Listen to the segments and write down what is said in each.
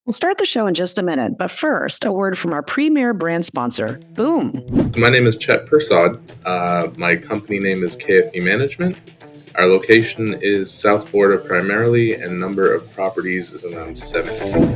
We'll start the show in just a minute, but first, a word from our premier brand sponsor, Boom. My name is Chet Persad. My company name is KFE Management. Our location is South Florida primarily, and number of properties is around 70.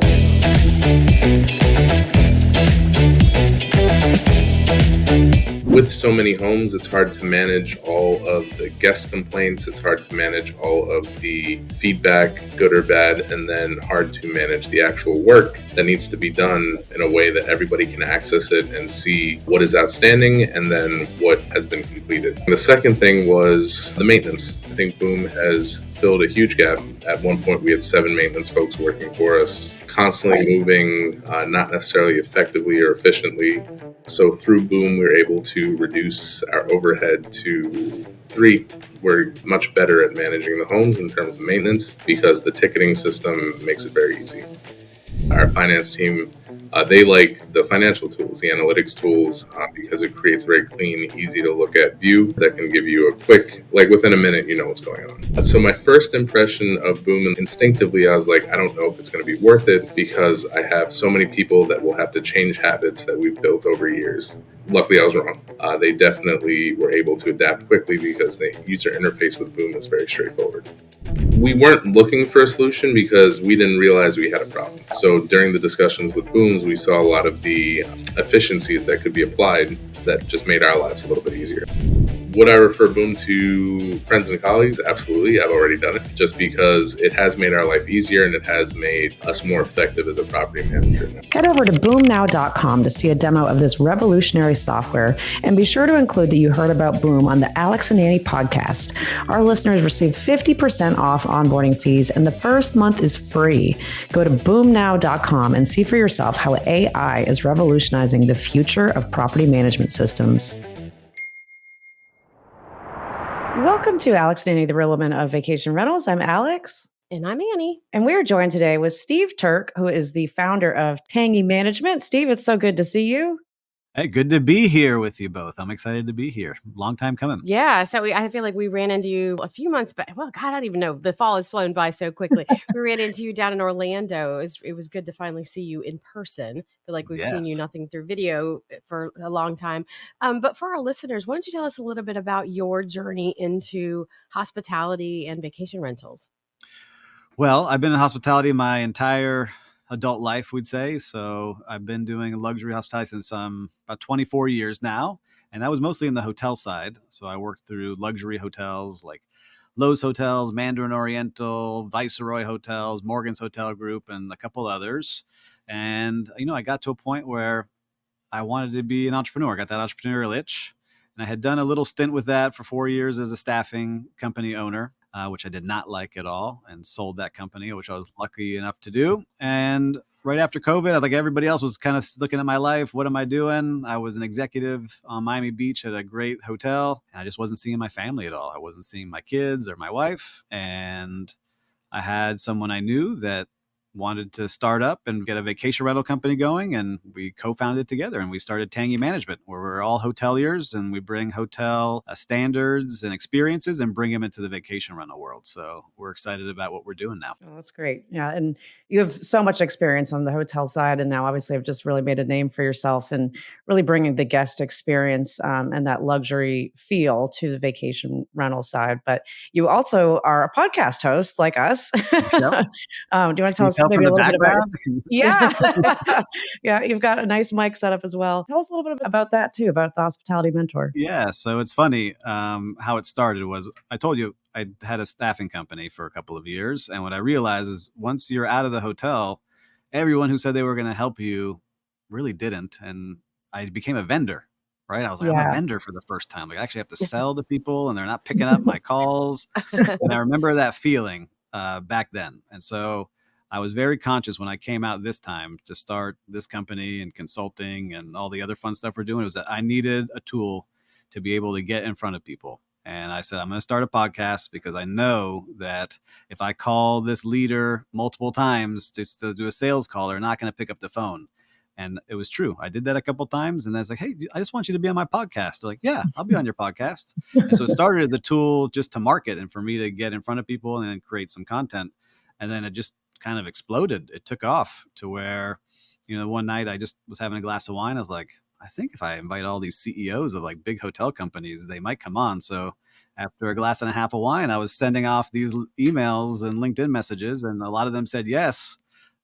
With so many homes, it's hard to manage all of the guest complaints. It's hard to manage all of the feedback, good or bad, and then hard to manage the actual work that needs to be done in a way that everybody can access it and see what is outstanding and then what has been completed. The second thing was the maintenance. I think Boom has filled a huge gap. At one point, we had 7 maintenance folks working for us, constantly moving, not necessarily effectively or efficiently. So through Boom, we were able to reduce our overhead to 3. We're much better at managing the homes in terms of maintenance because the ticketing system makes it very easy. Our finance team, they like the financial tools, the analytics tools, because it creates a very clean, easy to look at view that can give you a quick, like within a minute, you know what's going on. So my first impression of Boom, instinctively, I was like, I don't know if it's going to be worth it because I have so many people that will have to change habits that we've built over years. Luckily, I was wrong. They definitely were able to adapt quickly because the user interface with Boom is very straightforward. We weren't looking for a solution because we didn't realize we had a problem. So during the discussions with Booms, we saw a lot of the efficiencies that could be applied that just made our lives a little bit easier. Would I refer Boom to friends and colleagues? Absolutely. I've already done it just because it has made our life easier and it has made us more effective as a property manager. Head over to boomnow.com to see a demo of this revolutionary software, and be sure to include that you heard about Boom on the Alex and Annie podcast. Our listeners receive 50% off onboarding fees, and the first month is free. Go to boomnow.com and see for yourself how AI is revolutionizing the future of property management systems. Welcome to Alex and Annie, the Real Women of Vacation Rentals. I'm Alex. And I'm Annie. And we are joined today with Steve Turk, who is the founder of Tangy Management. Steve, it's so good to see you. Hey, good to be here with you both. I'm excited to be here. Long time coming. Yeah. So I feel like we ran into you a few months back. Well, God, I don't even know. The fall has flown by so quickly. We ran into you down in Orlando. It was good to finally see you in person. I feel like we've seen you nothing through video for a long time. But for our listeners, why don't you tell us a little bit about your journey into hospitality and vacation rentals? Well, I've been in hospitality my entire adult life, we'd say. So I've been doing luxury hospitality since about 24 years now. And that was mostly in the hotel side. So I worked through luxury hotels like Lowe's Hotels, Mandarin Oriental, Viceroy Hotels, Morgan's Hotel Group, and a couple others. And, I got to a point where I wanted to be an entrepreneur. I got that entrepreneurial itch. And I had done a little stint with that for 4 years as a staffing company owner, which I did not like at all, and sold that company, which I was lucky enough to do. And right after COVID, I think everybody else was kind of looking at my life. What am I doing? I was an executive on Miami Beach at a great hotel, and I just wasn't seeing my family at all. I wasn't seeing my kids or my wife. And I had someone I knew that wanted to start up and get a vacation rental company going, and we co-founded it together, and we started Tangy Management, where we're all hoteliers and we bring hotel standards and experiences and bring them into the vacation rental world. So we're excited about what we're doing now. Oh, that's great. Yeah. And you have so much experience on the hotel side, and now obviously have just really made a name for yourself and really bringing the guest experience and that luxury feel to the vacation rental side. But you also are a podcast host like us. Yep. Do you want to tell us maybe a little bit about it? Yeah. Yeah. You've got a nice mic set up as well. Tell us a little bit about that too, about the Hospitality Mentor. Yeah. So it's funny how it started was I told you I had a staffing company for a couple of years. And what I realized is once you're out of the hotel, everyone who said they were going to help you really didn't. And I became a vendor. Right. I was like, I'm a vendor for the first time. Like I actually have to sell to people and they're not picking up my calls. And I remember that feeling back then. And so I was very conscious when I came out this time to start this company and consulting and all the other fun stuff we're doing, was that I needed a tool to be able to get in front of people. And I said, I'm going to start a podcast because I know that if I call this leader multiple times just to do a sales call, they're not going to pick up the phone. And it was true. I did that a couple of times. And I was like, hey, I just want you to be on my podcast. They're like, yeah, I'll be on your podcast. And so it started as a tool just to market and for me to get in front of people and then create some content. And then it just kind of exploded. It took off to where, one night I just was having a glass of wine. I was like, I think if I invite all these CEOs of like big hotel companies, they might come on. So after a glass and a half of wine, I was sending off these emails and LinkedIn messages, and a lot of them said yes.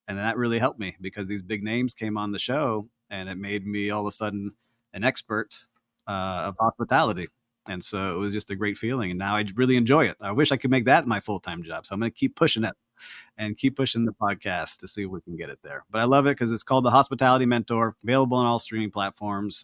And that really helped me because these big names came on the show, and it made me all of a sudden an expert of hospitality. And so it was just a great feeling. And now I really enjoy it. I wish I could make that my full-time job. So I'm going to keep pushing it and keep pushing the podcast to see if we can get it there. But I love it because it's called The Hospitality Mentor, available on all streaming platforms.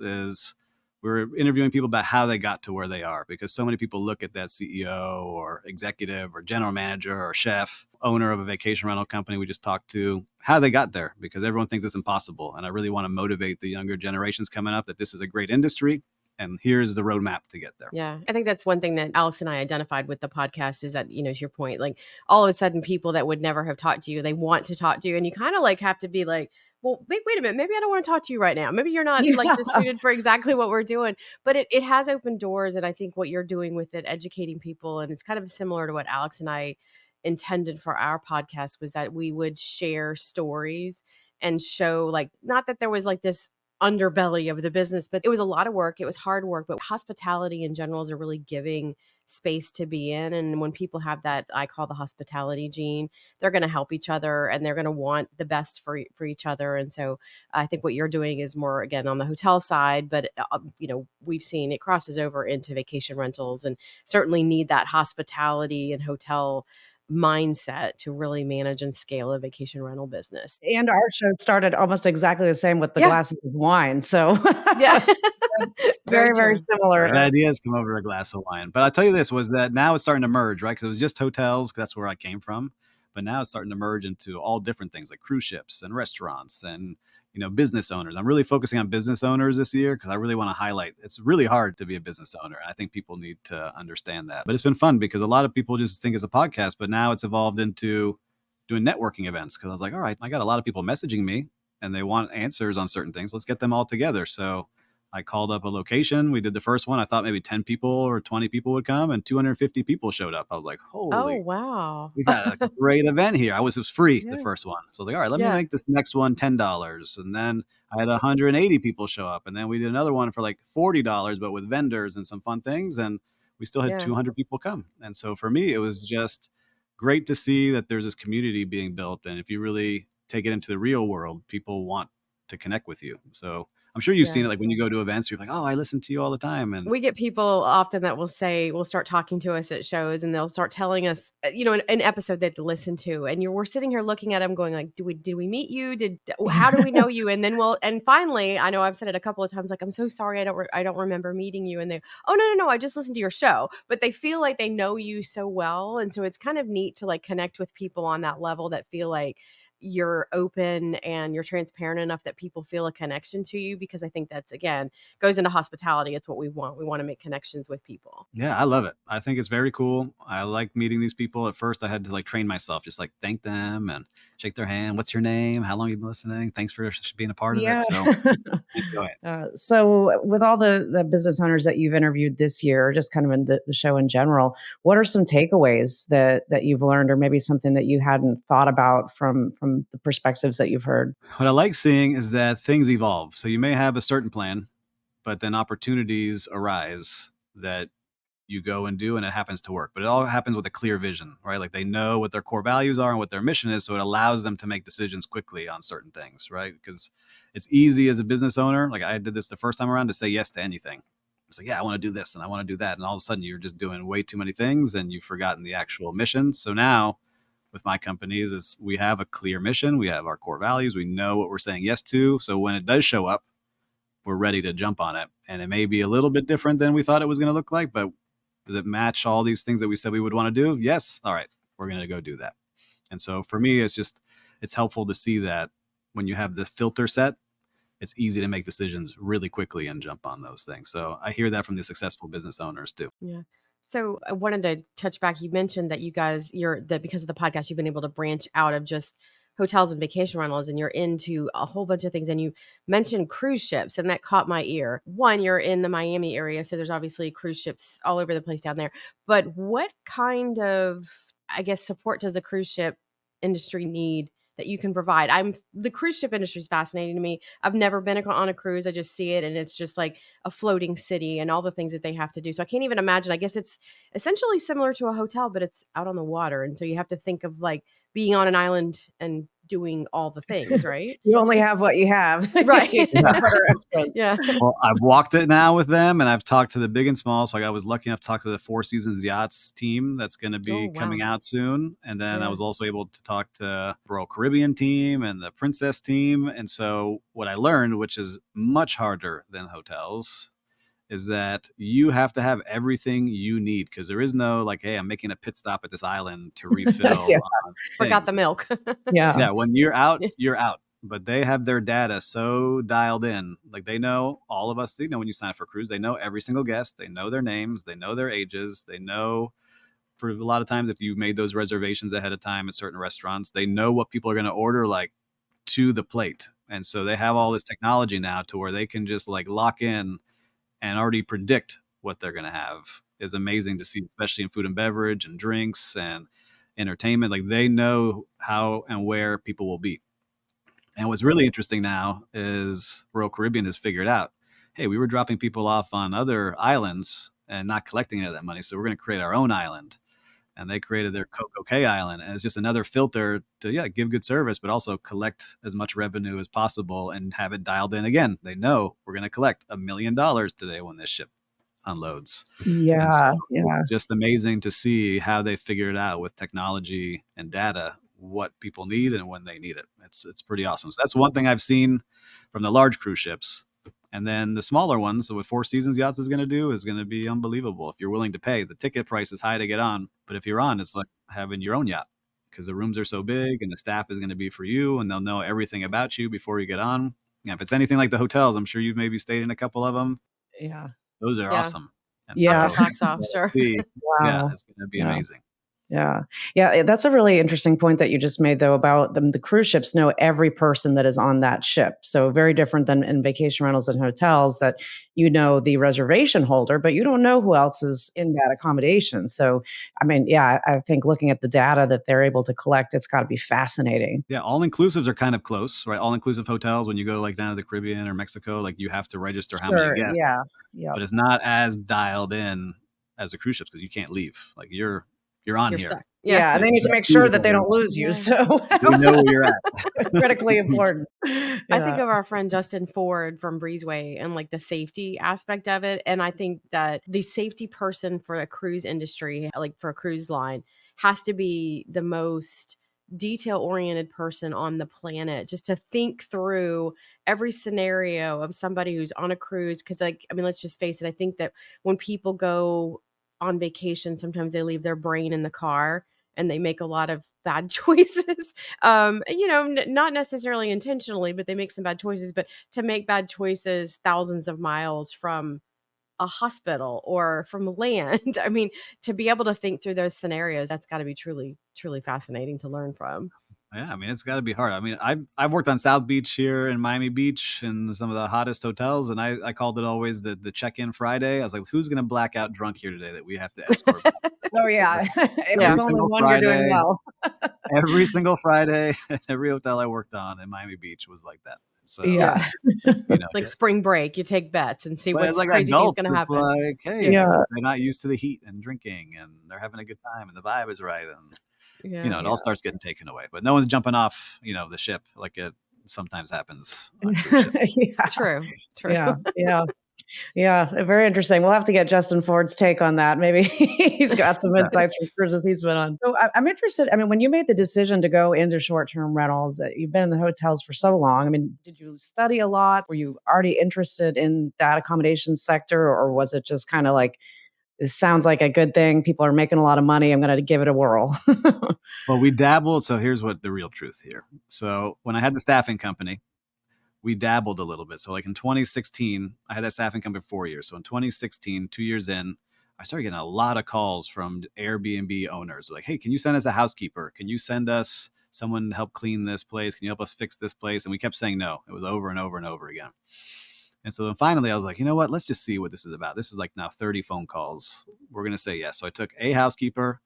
We're interviewing people about how they got to where they are, because so many people look at that CEO or executive or general manager or chef, owner of a vacation rental company we just talked to, how they got there, because everyone thinks it's impossible. And I really want to motivate the younger generations coming up that this is a great industry. And here's the roadmap to get there. Yeah. I think that's one thing that Alex and I identified with the podcast is that, to your point, like all of a sudden people that would never have talked to you, they want to talk to you. And you kind of like have to be like, well, wait a minute. Maybe I don't want to talk to you right now. Maybe you're not like just suited for exactly what we're doing. But it has opened doors. And I think what you're doing with it, educating people, and it's kind of similar to what Alex and I intended for our podcast, was that we would share stories and show, like, not that there was like this underbelly of the business, but it was a lot of work. It was hard work, but hospitality in general is a really giving space to be in. And when people have that, I call the hospitality gene, they're going to help each other and they're going to want the best for each other. And so I think what you're doing is more, again, on the hotel side, but we've seen it crosses over into vacation rentals, and certainly need that hospitality and hotel mindset to really manage and scale a vacation rental business. And our show started almost exactly the same with the glasses of wine. So yeah, very, very similar. The ideas come over a glass of wine. But I'll tell you this, was that now it's starting to merge, right? Because it was just hotels, 'cause that's where I came from. But now it's starting to merge into all different things like cruise ships and restaurants and business owners. I'm really focusing on business owners this year because I really want to highlight it's really hard to be a business owner. I think people need to understand that. But it's been fun because a lot of people just think it's a podcast, but now it's evolved into doing networking events, because I was like, all right, I got a lot of people messaging me and they want answers on certain things. Let's get them all together. So I called up a location. We did the first one. I thought maybe 10 people or 20 people would come, and 250 people showed up. I was like, holy, wow, we got a great event here. It was free, the first one. So I was like, all right, let me make this next one $10. And then I had 180 people show up. And then we did another one for like $40, but with vendors and some fun things. And we still had 200 people come. And so for me, it was just great to see that there's this community being built. And if you really take it into the real world, people want to connect with you. So I'm sure you've seen it, like when you go to events, you're like, oh, I listen to you all the time. And we get people often that will start talking to us at shows, and they'll start telling us, an episode they'd listen to, and we're sitting here looking at them going like, did we meet you? How do we know you? And then and finally, I know I've said it a couple of times, like, I'm so sorry, I don't remember meeting you. And they, oh, no, I just listened to your show. But they feel like they know you so well. And so it's kind of neat to like connect with people on that level that feel like you're open and you're transparent enough that people feel a connection to you, because I think that's, again, goes into hospitality. It's what we want. We want to make connections with people. Yeah, I love it. I think it's very cool. I like meeting these people. At first I had to like train myself, just like thank them and shake their hand. What's your name? How long have you been listening? Thanks for being a part of it. So go ahead. So with all the business owners that you've interviewed this year, just kind of in the show in general, what are some takeaways that you've learned, or maybe something that you hadn't thought about from the perspectives that you've heard? What I like seeing is that things evolve. So you may have a certain plan, but then opportunities arise that you go and do, and it happens to work. But it all happens with a clear vision, right? Like they know what their core values are and what their mission is. So it allows them to make decisions quickly on certain things, right? Because it's easy as a business owner. Like I did this the first time around, to say yes to anything. It's like, yeah, I want to do this and I want to do that. And all of a sudden you're just doing way too many things and you've forgotten the actual mission. So now with my companies, is we have a clear mission. We have our core values. We know what we're saying yes to. So when it does show up, we're ready to jump on it. And it may be a little bit different than we thought it was going to look like, but does it match all these things that we said we would want to do? Yes. All right, we're going to go do that. And so for me, it's helpful to see that when you have the filter set, it's easy to make decisions really quickly and jump on those things. So I hear that from the successful business owners too. Yeah. So I wanted to touch back. You mentioned that you guys, because of the podcast, you've been able to branch out of just hotels and vacation rentals, and you're into a whole bunch of things. And you mentioned cruise ships, and that caught my ear. One, you're in the Miami area, so there's obviously cruise ships all over the place down there. But what kind of, I guess, support does a cruise ship industry need that you can provide. The cruise ship industry is fascinating to me. I've never been on a cruise. I just see it, and it's just like a floating city and all the things that they have to do. So I can't even imagine. I guess it's essentially similar to a hotel, but it's out on the water. And so you have to think of like being on an island and doing all the things, right? You only have what you have. Right. Yeah. Well, I've walked it now with them, and I've talked to the big and small. So I was lucky enough to talk to the Four Seasons Yachts team that's going to be coming out soon. And then I was also able to talk to Royal Caribbean team and the Princess team. And so what I learned, which is much harder than hotels, is that you have to have everything you need, because there is no like, hey, I'm making a pit stop at this island to refill. Forgot the milk. Yeah. When you're out, you're out. But they have their data so dialed in. Like they know all of us, when you sign up for a cruise, they know every single guest. They know their names. They know their ages. They know, for a lot of times, if you made those reservations ahead of time at certain restaurants, they know what people are going to order like to the plate. And so they have all this technology now to where they can just like lock in and already predict what they're going to have. Is amazing to see, especially in food and beverage and drinks and entertainment. Like they know how and where people will be. And what's really interesting now is Royal Caribbean has figured out, hey, we were dropping people off on other islands and not collecting any of that money. So we're going to create our own island. And they created their Coco Cay Island. And it's just another filter to, give good service, but also collect as much revenue as possible and have it dialed in again. They know we're going to collect $1 million today when this ship unloads. It's just amazing to see how they figured it out with technology and data, what people need and when they need it. It's pretty awesome. So that's one thing I've seen from the large cruise ships. And then the smaller ones, so what Four Seasons Yachts is going to do is going to be unbelievable. If you're willing to pay, the ticket price is high to get on. But if you're on, it's like having your own yacht, because the rooms are so big and the staff is going to be for you and they'll know everything about you before you get on. And if it's anything like the hotels, I'm sure you've maybe stayed in a couple of them. Yeah. Those are awesome. And socks off, sure. Wow. Yeah, it's going to be amazing. Yeah. That's a really interesting point that you just made, though, about the cruise ships know every person that is on that ship. So very different than in vacation rentals and hotels, that you know the reservation holder, but you don't know who else is in that accommodation. So, I mean, I think looking at the data that they're able to collect, it's got to be fascinating. Yeah, all-inclusives are kind of close, right? All-inclusive hotels, when you go like down to the Caribbean or Mexico, like you have to register how many guests. Yeah. But it's not as dialed in as the cruise ships, because you can't leave. Like you're on here. Stuck. Yeah, and they need to make sure that they don't lose you. So you know where you're at. Critically important. I think of our friend Justin Ford from Breezeway and like the safety aspect of it. And I think that the safety person for a cruise industry, like for a cruise line, has to be the most detail-oriented person on the planet, just to think through every scenario of somebody who's on a cruise. Because let's just face it, I think that when people go on vacation, sometimes they leave their brain in the car and they make a lot of bad choices. Not necessarily intentionally, but they make some bad choices. But to make bad choices thousands of miles from a hospital or from land, to be able to think through those scenarios, that's got to be truly, truly fascinating to learn from. Yeah, it's got to be hard. I've worked on South Beach here in Miami Beach in some of the hottest hotels, and I called it always the check-in Friday. I was like, who's going to black out drunk here today that we have to escort? Oh, yeah. It was only one Friday, you're doing well. Every single Friday, every hotel I worked on in Miami Beach was like that. So, like spring break, you take bets and see what's like crazy adults, going to happen. Like, hey, they're not used to the heat and drinking, and they're having a good time, and the vibe is right, and it all starts getting taken away. But no one's jumping off, the ship like it sometimes happens on cruise ships. True. Yeah, very interesting. We'll have to get Justin Ford's take on that. Maybe he's got some insights from cruises he's been on. So I'm interested. When you made the decision to go into short-term rentals, you've been in the hotels for so long. Did you study a lot? Were you already interested in that accommodation sector, or was it just kind of like, it sounds like a good thing, people are making a lot of money, I'm going to give it a whirl? Well, we dabbled. So here's what the real truth here. So when I had the staffing company, we dabbled a little bit. So like in 2016, I had that staffing company for 4 years. So in 2016, 2 years in, I started getting a lot of calls from Airbnb owners. Like, hey, can you send us a housekeeper? Can you send us someone to help clean this place? Can you help us fix this place? And we kept saying no. It was over and over and over again. And so then finally I was like, you know what? Let's just see what this is about. This is like now 30 phone calls. We're going to say yes. So I took a housekeeper,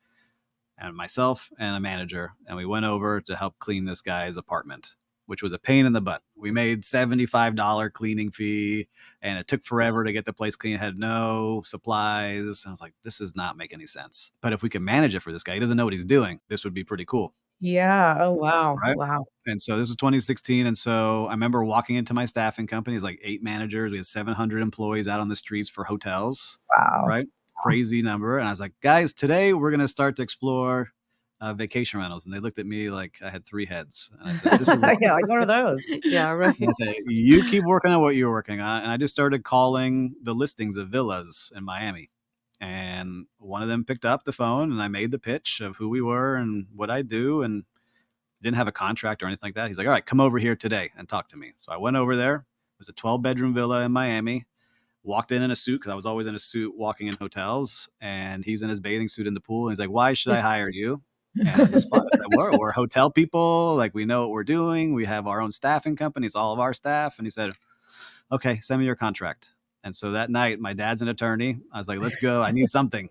and myself and a manager, and we went over to help clean this guy's apartment, which was a pain in the butt. We made $75 cleaning fee, and it took forever to get the place clean. It had no supplies. I was like, this does not make any sense. But if we can manage it for this guy, he doesn't know what he's doing, this would be pretty cool. Yeah. Oh, wow. Right. Wow. And so this was 2016. And so I remember walking into my staffing company, it's like 8 managers. We had 700 employees out on the streets for hotels. Wow. Right. Crazy number. And I was like, guys, today we're going to start to explore vacation rentals. And they looked at me like I had 3 heads. And I said, this is yeah, like one of those. Yeah, right. And I said, you keep working on what you're working on. And I just started calling the listings of villas in Miami. And one of them picked up the phone, and I made the pitch of who we were and what I do, and didn't have a contract or anything like that. He's like, all right, come over here today and talk to me. So I went over there. It was a 12-bedroom villa in Miami. Walked in a suit, because I was always in a suit walking in hotels. And he's in his bathing suit in the pool. And he's like, why should I hire you? And I responded, we're hotel people. Like, we know what we're doing. We have our own staffing company. It's all of our staff. And he said, okay, send me your contract. And so that night, my dad's an attorney. I was like, let's go. I need something.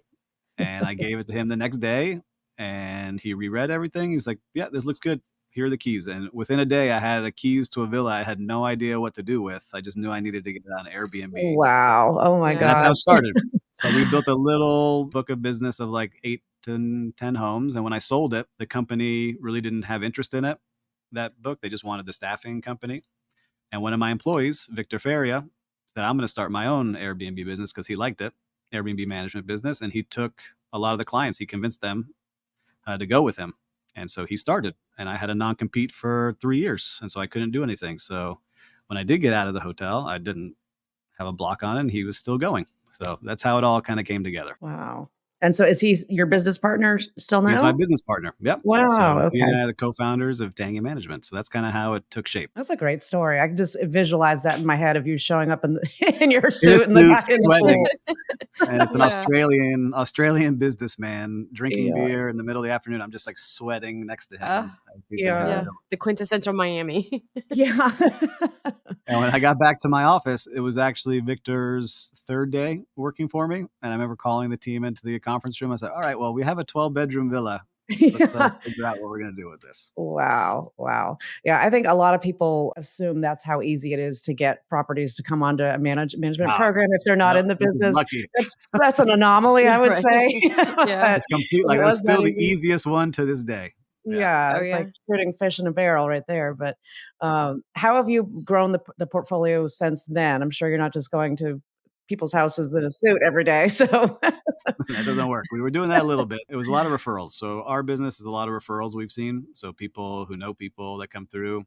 And I gave it to him the next day, and he reread everything. He's like, yeah, this looks good. Here are the keys. And within a day, I had the keys to a villa I had no idea what to do with. I just knew I needed to get it on Airbnb. Wow. Oh my God. That's how it started. So we built a little book of business of like 8 to 10 homes. And when I sold it, the company really didn't have interest in it, that book. They just wanted the staffing company. And one of my employees, Victor Feria, said, I'm going to start my own Airbnb business, because he liked it, Airbnb management business. And he took a lot of the clients. He convinced them to go with him. And so he started, and I had a non-compete for 3 years. And so I couldn't do anything. So when I did get out of the hotel, I didn't have a block on it, and he was still going. So that's how it all kind of came together. Wow. And so is he your business partner still now? He's my business partner. Yep. Wow. So Okay. he and I are the co-founders of Tangy Management. So that's kind of how it took shape. That's a great story. I can just visualize that in my head of you showing up in your suit and the guy in the pool. And it's an Australian businessman drinking beer in the middle of the afternoon. I'm just like sweating next to him. The quintessential Miami. Yeah. And when I got back to my office, it was actually Victor's 3rd day working for me. And I remember calling the team into the conference room. I said, all right, well, we have a 12-bedroom villa. Let's figure out what we're going to do with this. Wow. Yeah, I think a lot of people assume that's how easy it is to get properties to come onto a management program if they're not in the business. That's an anomaly, I would say. Yeah, it's complete. Like, that's still the easiest one to this day. Yeah, it's like putting fish in a barrel right there. But how have you grown the portfolio since then? I'm sure you're not just going to people's houses in a suit every day. So that doesn't work. We were doing that a little bit. It was a lot of referrals. So our business is a lot of referrals we've seen. So people who know people that come through.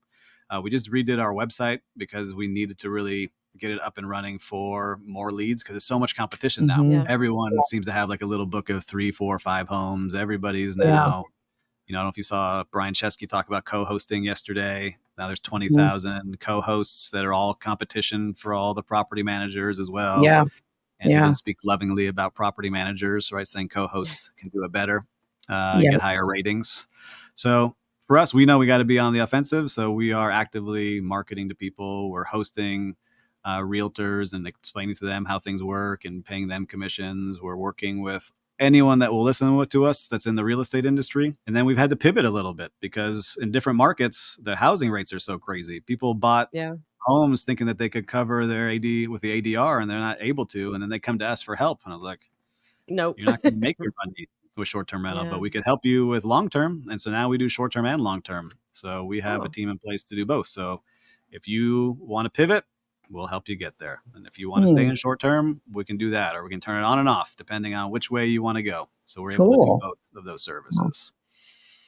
We just redid our website because we needed to really get it up and running for more leads, because there's so much competition now. Yeah. Everyone seems to have like a little book of 3, 4, 5 homes. Everybody's now, I don't know if you saw Brian Chesky talk about co-hosting yesterday. Now there's 20,000 co-hosts that are all competition for all the property managers as well. Yeah. And he didn't speak lovingly about property managers, right? Saying co-hosts can do it better, get higher ratings. So for us, we know we got to be on the offensive. So we are actively marketing to people. We're hosting realtors and explaining to them how things work and paying them commissions. We're working with anyone that will listen to us that's in the real estate industry. And then we've had to pivot a little bit, because in different markets, the housing rates are so crazy. People bought homes thinking that they could cover their AD with the ADR, and they're not able to. And then they come to us for help. And I was like, nope, you're not going to make your money with short-term rental, but we could help you with long-term. And so now we do short-term and long-term. So we have a team in place to do both. So if you want to pivot, we'll help you get there. And if you want to stay in short term, we can do that, or we can turn it on and off depending on which way you want to go. So we're able to do both of those services.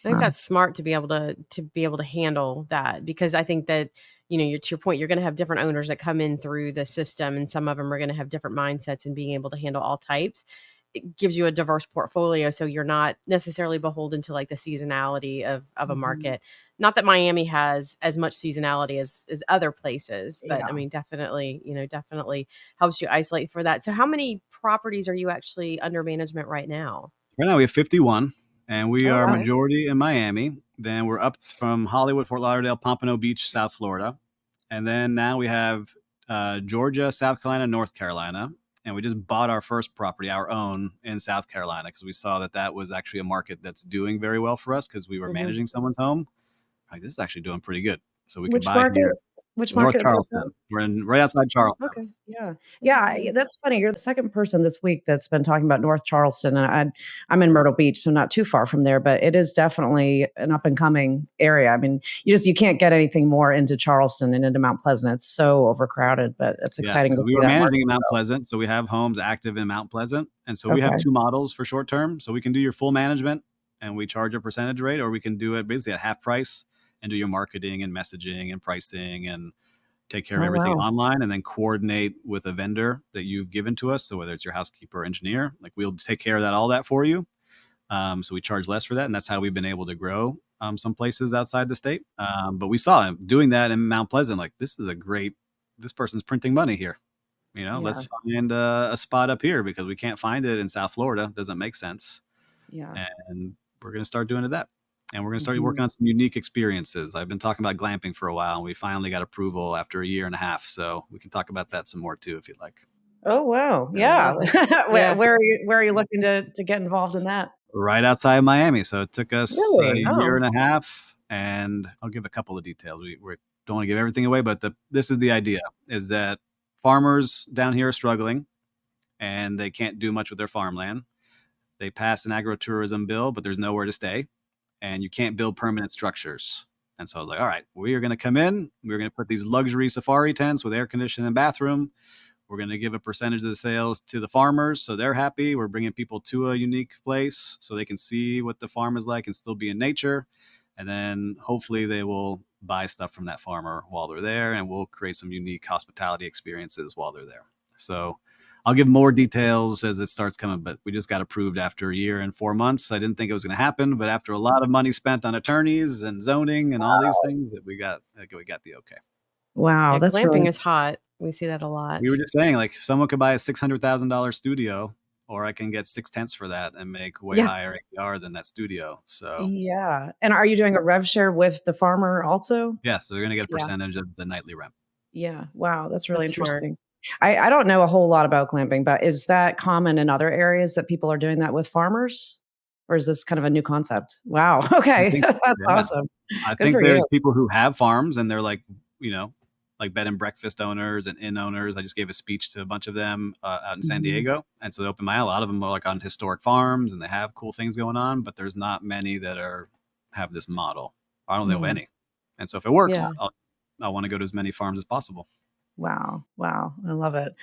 I think that's smart to be able to handle that, because I think that, to your point, you're going to have different owners that come in through the system, and some of them are going to have different mindsets, and being able to handle all types. It gives you a diverse portfolio, so you're not necessarily beholden to like the seasonality of a market. Not that Miami has as much seasonality as other places, but I mean, definitely helps you isolate for that. So how many properties are you actually under management right now? Right now we have 51, and we are majority in Miami. Then we're up from Hollywood, Fort Lauderdale, Pompano Beach, South Florida. And then now we have Georgia, South Carolina, North Carolina. And we just bought our first property, our own, in South Carolina, because we saw that was actually a market that's doing very well for us because we were managing someone's home. Like, this is actually doing pretty good. So we could buy here. Which North market is it? Charleston. We're right outside Charleston. Okay. Yeah. Yeah. That's funny. You're the second person this week that's been talking about North Charleston. And I'm in Myrtle Beach, so not too far from there, but it is definitely an up and coming area. I mean, you can't get anything more into Charleston and into Mount Pleasant. It's so overcrowded, but it's exciting to see we were that managing in Mount Pleasant. So we have homes active in Mount Pleasant. And so we have two models for short term. So we can do your full management and we charge a percentage rate, or we can do it basically at half price and do your marketing and messaging and pricing and take care of everything online, and then coordinate with a vendor that you've given to us. So whether it's your housekeeper or engineer, like, we'll take care of all that for you. So we charge less for that. And that's how we've been able to grow some places outside the state. But we saw him doing that in Mount Pleasant. Like, this person's printing money here. Let's find a spot up here because we can't find it in South Florida. Doesn't make sense. Yeah. And we're going to start doing that. And we're going to start working on some unique experiences. I've been talking about glamping for a while, and we finally got approval after a year and a half. So we can talk about that some more too, if you'd like. Oh, wow. Yeah. Where are you looking to get involved in that? Right outside Miami. So it took us a year and a half, and I'll give a couple of details. We don't want to give everything away, but this is the idea, is that farmers down here are struggling and they can't do much with their farmland. They passed an agritourism bill, but there's nowhere to stay. And you can't build permanent structures. And so I was like, all right, we are going to come in. We're going to put these luxury safari tents with air conditioning and bathroom. We're going to give a percentage of the sales to the farmers so they're happy. We're bringing people to a unique place so they can see what the farm is like and still be in nature. And then hopefully they will buy stuff from that farmer while they're there, and we'll create some unique hospitality experiences while they're there. So I'll give more details as it starts coming, but we just got approved after a year and 4 months. I didn't think it was going to happen, but after a lot of money spent on attorneys and zoning and all these things, that we got the okay. Wow, that's glamping is hot. We see that a lot. We were just saying, like, someone could buy a $600,000 studio, or I can get 6 tents for that and make way higher APR than that studio. So yeah. And are you doing a rev share with the farmer also? Yeah, so they're going to get a percentage of the nightly rent. Yeah. Wow, that's really interesting. Smart. I don't know a whole lot about glamping, but is that common in other areas that people are doing that with farmers? Or is this kind of a new concept? Wow. Okay. That's awesome. I think there's people who have farms and they're like, like bed and breakfast owners and inn owners. I just gave a speech to a bunch of them out in San Diego. And so they opened my eye. A lot of them are like on historic farms and they have cool things going on, but there's not many that have this model. I don't know any. And so if it works, I want to go to as many farms as possible. Wow. I love it.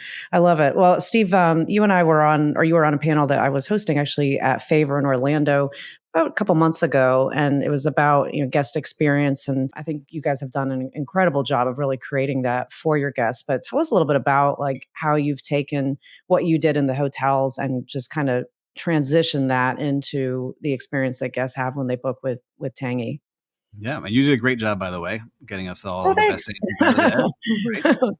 Well, Steve, you and I were you were on a panel that I was hosting actually at Favor in Orlando about a couple months ago. And it was about, guest experience. And I think you guys have done an incredible job of really creating that for your guests. But tell us a little bit about like how you've taken what you did in the hotels and just kind of transition that into the experience that guests have when they book with Tangy. Yeah, and you did a great job, by the way, getting us all the best.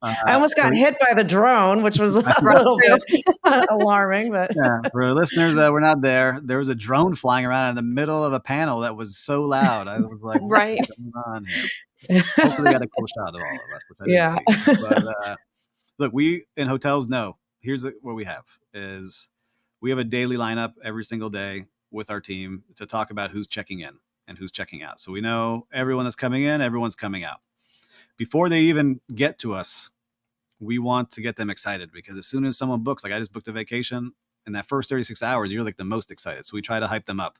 I almost got hit by the drone, which was a little bit alarming. But for listeners that were not there was a drone flying around in the middle of a panel that was so loud. I was like, what's going on here? Hopefully, they got a cool shot of all of us, which I didn't see. But look, we in hotels know. Here's what we have is we have a daily lineup every single day with our team to talk about who's checking in and who's checking out. So we know everyone that's coming in, everyone's coming out. Before they even get to us, we want to get them excited because as soon as someone books, like I just booked a vacation, in that first 36 hours, you're like the most excited. So we try to hype them up.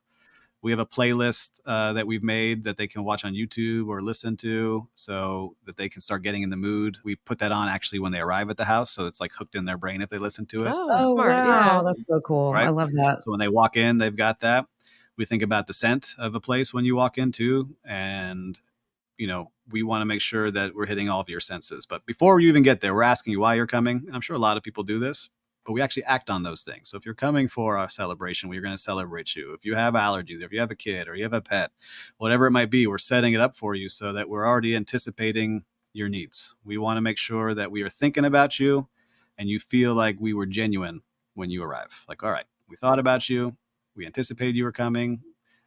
We have a playlist that we've made that they can watch on YouTube or listen to so that they can start getting in the mood. We put that on actually when they arrive at the house. So it's like hooked in their brain if they listen to it. Oh, smart. Wow. That's so cool. Right? I love that. So when they walk in, they've got that. We think about the scent of a place when you walk into, and, we want to make sure that we're hitting all of your senses. But before you even get there, we're asking you why you're coming. And I'm sure a lot of people do this, but we actually act on those things. So if you're coming for a celebration, we're going to celebrate you. If you have allergies, if you have a kid or you have a pet, whatever it might be, we're setting it up for you so that we're already anticipating your needs. We want to make sure that we are thinking about you and you feel like we were genuine when you arrive. Like, all right, we thought about you. We anticipated you were coming.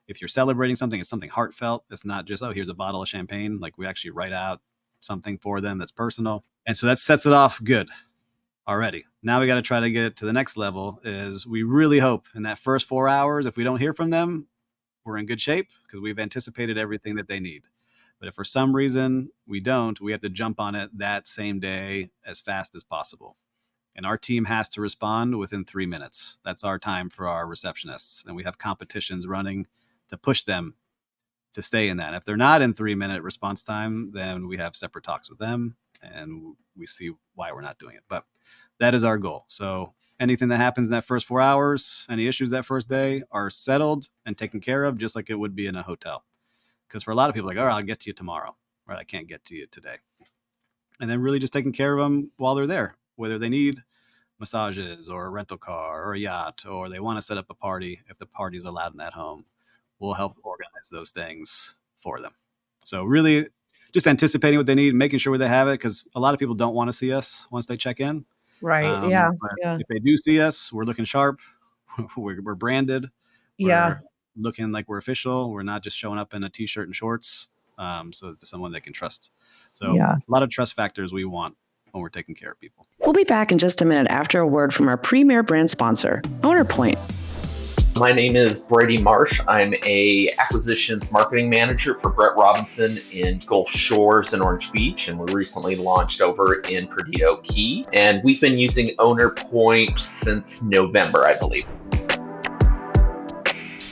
If you're celebrating something, it's something heartfelt. It's not just, oh, here's a bottle of champagne. Like we actually write out something for them that's personal. And so that sets it off good already. Now we got to try to get it to the next level. Is we really hope in that first 4 hours, if we don't hear from them, we're in good shape because we've anticipated everything that they need. But if for some reason we don't, we have to jump on it that same day as fast as possible. And our team has to respond within 3 minutes. That's our time for our receptionists. And we have competitions running to push them to stay in that. If they're not in 3-minute response time, then we have separate talks with them and we see why we're not doing it. But that is our goal. So anything that happens in that first 4 hours, any issues that first day are settled and taken care of, just like it would be in a hotel. Because for a lot of people, like, all right, I'll get to you tomorrow, right? I can't get to you today. And then really just taking care of them while they're there, whether they need massages or a rental car or a yacht, or they want to set up a party. If the party is allowed in that home, we'll help organize those things for them. So really just anticipating what they need, making sure they have it, because a lot of people don't want to see us once they check in. Right. But if they do see us, we're looking sharp. We're branded. We're looking like we're official. We're not just showing up in a t-shirt and shorts. So there's someone they can trust. So a lot of trust factors we want when we're taking care of people. We'll be back in just a minute after a word from our premier brand sponsor, OwnerPoint. My name is Brady Marsh. I'm a acquisitions marketing manager for Brett Robinson in Gulf Shores and Orange Beach, and we recently launched over in Perdido Key. And we've been using OwnerPoint since November, I believe.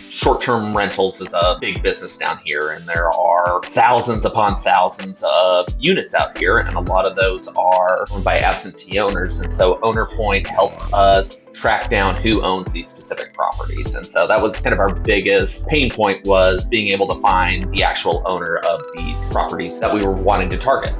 Short-term rentals is a big business down here, and there are thousands upon thousands of units out here, and a lot of those are owned by absentee owners. And so OwnerPoint helps us track down who owns these specific properties. And so that was kind of our biggest pain point, was being able to find the actual owner of these properties that we were wanting to target.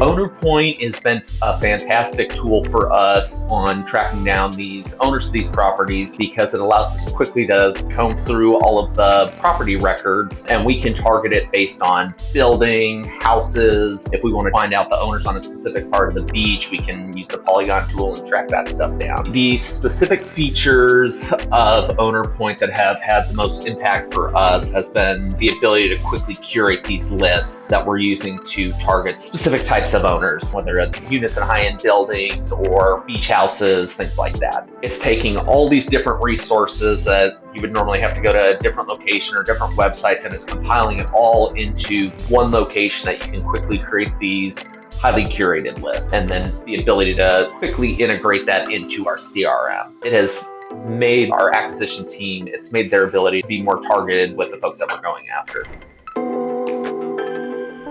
OwnerPoint has been a fantastic tool for us on tracking down these owners of these properties, because it allows us quickly to comb through all of the property records, and we can target it based on building, houses. If we want to find out the owners on a specific part of the beach, we can use the polygon tool and track that stuff down. The specific features of OwnerPoint that have had the most impact for us has been the ability to quickly curate these lists that we're using to target specific types of owners, whether it's units in high-end buildings or beach houses, things like that. It's taking all these different resources that you would normally have to go to a different location or different websites, and it's compiling it all into one location that you can quickly create these highly curated lists, and then the ability to quickly integrate that into our CRM. It has made our acquisition team, it's made their ability to be more targeted with the folks that we're going after.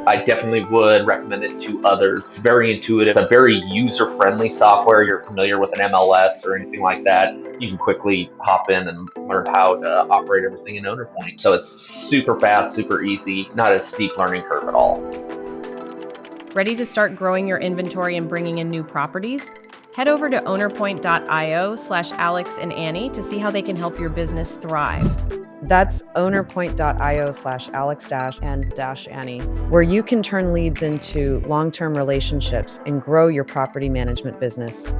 I definitely would recommend it to others. It's very intuitive. It's a very user-friendly software. You're familiar with an MLS or anything like that, you can quickly hop in and learn how to operate everything in OwnerPoint. So it's super fast, super easy, not a steep learning curve at all. Ready to start growing your inventory and bringing in new properties? Head over to ownerpoint.io/Alex and Annie to see how they can help your business thrive. That's ownerpoint.io/Alex-and-Annie, where you can turn leads into long-term relationships and grow your property management business.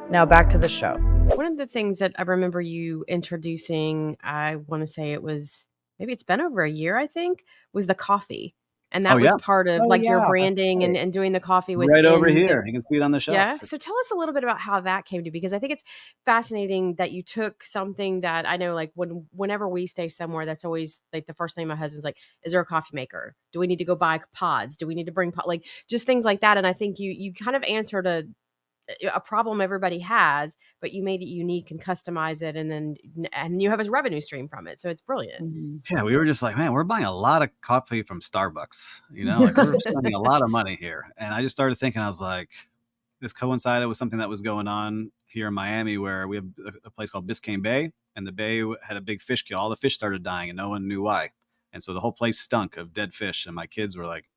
Now back to the show. One of the things that I remember you introducing, I want to say it was, maybe it's been over a year, I think, was the coffee. And that was part of your branding and doing the coffee with right over here. You can see it on the shelf. Yeah. So tell us a little bit about how that came to be, because I think it's fascinating that you took something that I know, like whenever we stay somewhere, that's always like the first thing my husband's like, is there a coffee maker? Do we need to go buy pods? Do we need to bring like just things like that? And I think you kind of answered a problem everybody has, but you made it unique and customize it, and you have a revenue stream from it. So it's brilliant. Yeah, we were just like, man, we're buying a lot of coffee from Starbucks, like we're spending a lot of money here. And I just started thinking, I was like, this coincided with something that was going on here in Miami, where we have a place called Biscayne Bay, and the bay had a big fish kill. All the fish started dying and no one knew why. And so the whole place stunk of dead fish. And my kids were like,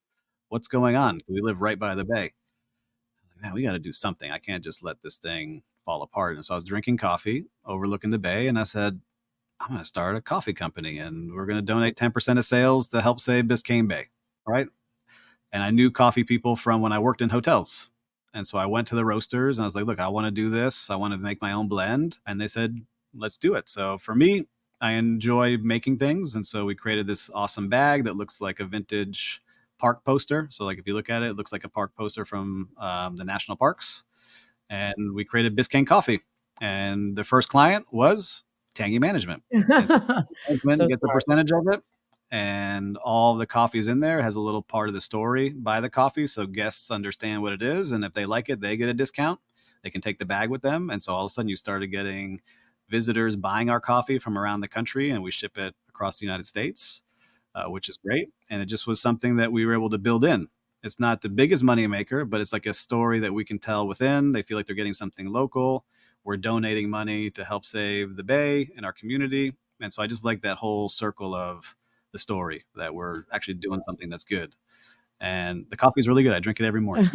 what's going on? We live right by the bay. Man, we got to do something. I can't just let this thing fall apart. And so I was drinking coffee overlooking the bay, and I said, I'm going to start a coffee company, and we're going to donate 10% of sales to help save Biscayne Bay. Right. And I knew coffee people from when I worked in hotels. And so I went to the roasters and I was like, look, I want to do this. I want to make my own blend. And they said, let's do it. So for me, I enjoy making things. And so we created this awesome bag that looks like a vintage park poster. So like if you look at it, it looks like a park poster from the national parks. and we created Biscayne Coffee. And the first client was Tangy Management. And so management gets a percentage of it, and all the coffees in there has a little part of the story by the coffee, so guests understand what it is, and if they like it, they get a discount. They can take the bag with them, and so all of a sudden you started getting visitors buying our coffee from around the country, and we ship it across the United States, which is great. And it just was something that we were able to build in. It's not the biggest money maker, but it's like a story that we can tell within. They feel like they're getting something local. We're donating money to help save the Bay and our community. And so I just like that whole circle of the story, that we're actually doing something that's good. And the coffee is really good. I drink it every morning.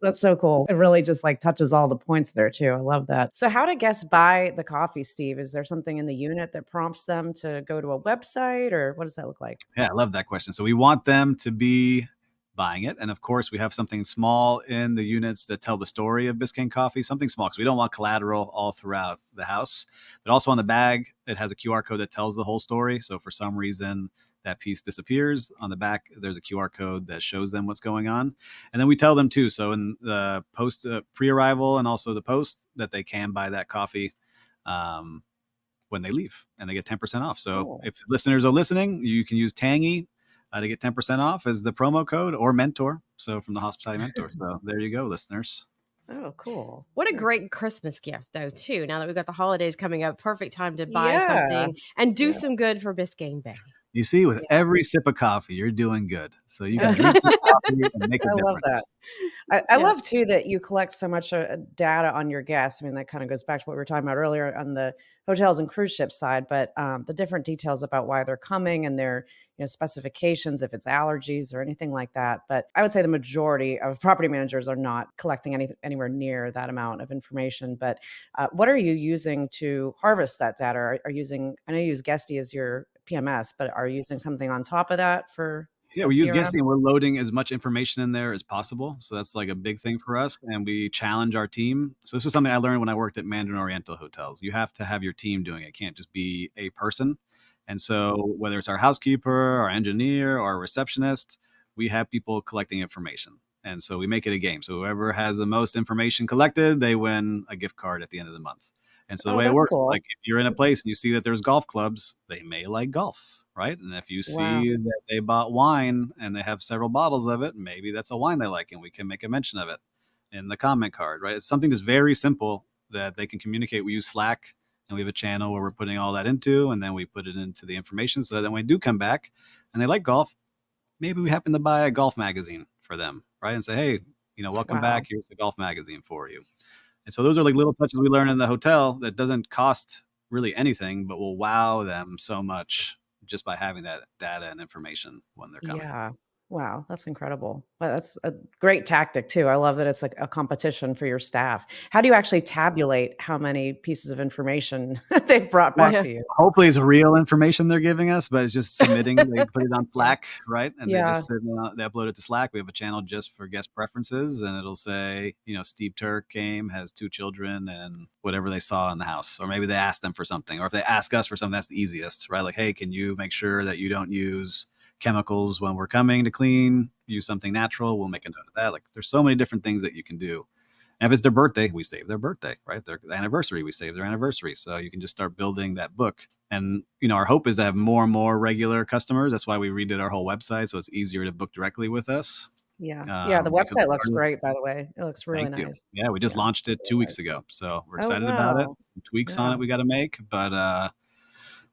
That's so cool. It really just like touches all the points there too. I love that. So how do guests buy the coffee, Steve? Is there something in the unit that prompts them to go to a website, or what does that look like? Yeah, I love that question. So we want them to be buying it. And of course, we have something small in the units that tell the story of Biscayne Coffee, something small, because we don't want collateral all throughout the house. But also on the bag, it has a QR code that tells the whole story. So for some reason, that piece disappears. On the back, there's a QR code that shows them what's going on. And then we tell them too. So in the post pre-arrival and also the post, that they can buy that coffee when they leave, and they get 10% off. So if listeners are listening, you can use Tangy to get 10% off as the promo code, or Mentor. So from the Hospitality Mentor. So there you go, listeners. Oh, cool. What a great Christmas gift, though, too. Now that we've got the holidays coming up, perfect time to buy something and do some good for Biscayne Bay. You see, with every sip of coffee, you're doing good. So you can drink your coffee and make a difference. I love that. I love, too, that you collect so much data on your guests. I mean, that kind of goes back to what we were talking about earlier on the hotels and cruise ship side, but the different details about why they're coming and their specifications, if it's allergies or anything like that. But I would say the majority of property managers are not collecting anywhere near that amount of information. But what are you using to harvest that data? Are you using, I know you use Guesty as your PMS, but are you using something on top of that for? Yeah, we use Guesty, and we're loading as much information in there as possible. So that's like a big thing for us. And we challenge our team. So this was something I learned when I worked at Mandarin Oriental Hotels. You have to have your team doing it. It can't just be a person. And so whether it's our housekeeper, our engineer, or our receptionist, we have people collecting information. And so we make it a game. So whoever has the most information collected, they win a gift card at the end of the month. And so the way it works, like if you're in a place and you see that there's golf clubs, they may like golf, right? And if you see that they bought wine and they have several bottles of it, maybe that's a wine they like, and we can make a mention of it in the comment card, right? It's something that's very simple that they can communicate. We use Slack, and we have a channel where we're putting all that into, and then we put it into the information so that when we do come back and they like golf, maybe we happen to buy a golf magazine for them, right? And say, hey, welcome back. Here's the golf magazine for you. And so those are like little touches we learn in the hotel that doesn't cost really anything, but will wow them so much just by having that data and information when they're coming. Yeah. Wow, that's incredible. Well, that's a great tactic too. I love that it's like a competition for your staff. How do you actually tabulate how many pieces of information they've brought back to you? Hopefully it's real information they're giving us, but it's just submitting. They put it on Slack, right? And they just they upload it to Slack. We have a channel just for guest preferences, and it'll say, Steve Turk came, has 2 children, and whatever they saw in the house. Or maybe they asked them for something, or if they ask us for something, that's the easiest, right? Like, hey, can you make sure that you don't use chemicals when we're coming to clean, use something natural, we'll make a note of that. Like, there's so many different things that you can do. And if it's their birthday, we save their birthday, right? Their anniversary, we save their anniversary. So you can just start building that book. And, our hope is to have more and more regular customers. That's why we redid our whole website, so it's easier to book directly with us. Yeah. The website looks great, by the way. It looks really nice. Yeah, we just launched it 2 weeks ago. So we're excited about it. Some tweaks on it we got to make, but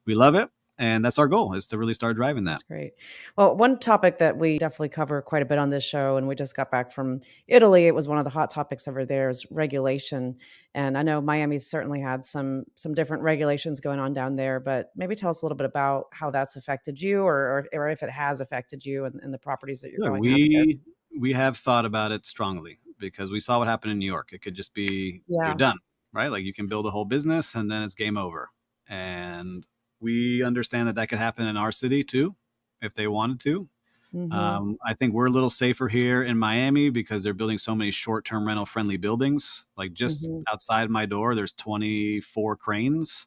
we love it. And that's our goal, is to really start driving that. That's great. Well, one topic that we definitely cover quite a bit on this show, and we just got back from Italy, it was one of the hot topics over there, is regulation. And I know Miami's certainly had some different regulations going on down there, but maybe tell us a little bit about how that's affected you, or if it has affected you and the properties that you're going after. We have thought about it strongly, because we saw what happened in New York. It could just be, you're done, right? Like, you can build a whole business and then it's game over. And we understand that could happen in our city too, if they wanted to. Mm-hmm. I think we're a little safer here in Miami because they're building so many short-term rental friendly buildings. Like, just outside my door, there's 24 cranes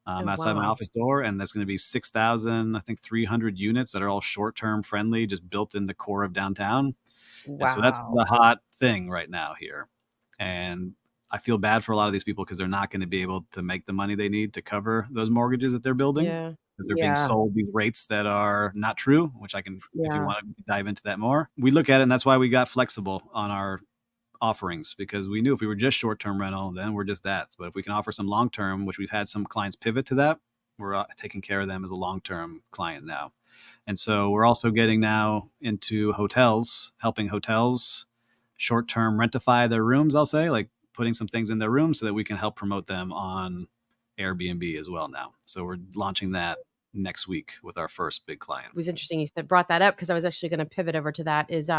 outside my office door. And there's going to be 6,300 units that are all short-term friendly, just built in the core of downtown. Wow. And so that's the hot thing right now here. And I feel bad for a lot of these people because they're not going to be able to make the money they need to cover those mortgages that they're building. Yeah. Because they're being sold these rates that are not true, which I can, if you want to dive into that more. We look at it, and that's why we got flexible on our offerings, because we knew if we were just short-term rental, then we're just that. But if we can offer some long-term, which we've had some clients pivot to that, we're taking care of them as a long-term client now. And so we're also getting now into hotels, helping hotels short-term rentify their rooms, I'll say, like putting some things in their rooms so that we can help promote them on Airbnb as well now. So we're launching that next week with our first big client. It was interesting you brought that up, because I was actually going to pivot over to that. Is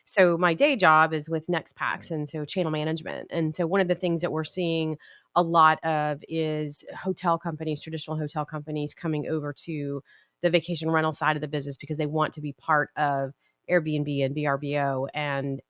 so my day job is with NextPacks, and so channel management. And so one of the things that we're seeing a lot of is hotel companies, traditional hotel companies, coming over to the vacation rental side of the business because they want to be part of Airbnb and VRBO and,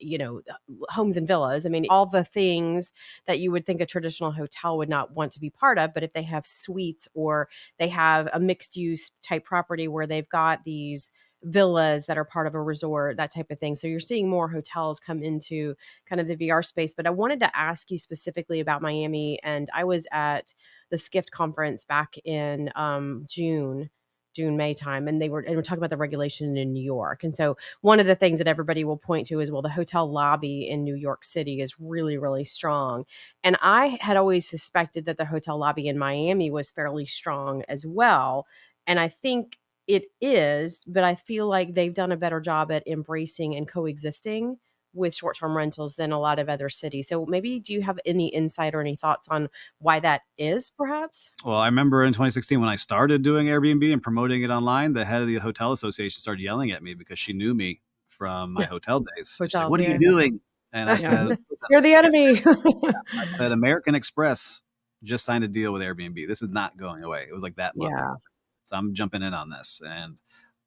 homes and villas. I mean, all the things that you would think a traditional hotel would not want to be part of. But if they have suites, or they have a mixed use type property where they've got these villas that are part of a resort, that type of thing. So you're seeing more hotels come into kind of the VR space. But I wanted to ask you specifically about Miami. And I was at the Skift conference back in May time, and we're talking about the regulation in New York. And so one of the things that everybody will point to is, well, the hotel lobby in New York City is really, really strong. And I had always suspected that the hotel lobby in Miami was fairly strong as well. And I think it is, but I feel like they've done a better job at embracing and coexisting with short-term rentals than a lot of other cities. So maybe, do you have any insight or any thoughts on why that is, perhaps? Well, I remember in 2016 when I started doing Airbnb and promoting it online, the head of the hotel association started yelling at me because she knew me from my hotel days. She's like, "What are you doing?" And I said, "You're the enemy." I said, "American Express just signed a deal with Airbnb. This is not going away." It was like that month. So I'm jumping in on this, and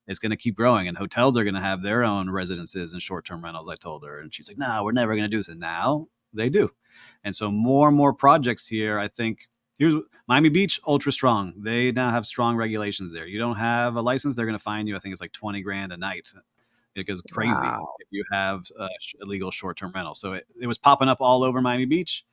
it's going to keep growing, and hotels are going to have their own residences and short-term rentals, I told her. And she's like, "No, we're never going to do this." And now they do. And so more and more projects here, I think. Here's Miami Beach, ultra strong. They now have strong regulations there. You don't have a license, they're going to fine you. I think it's like 20 grand a night. It goes crazy if you have illegal short-term rental. So it was popping up all over Miami Beach.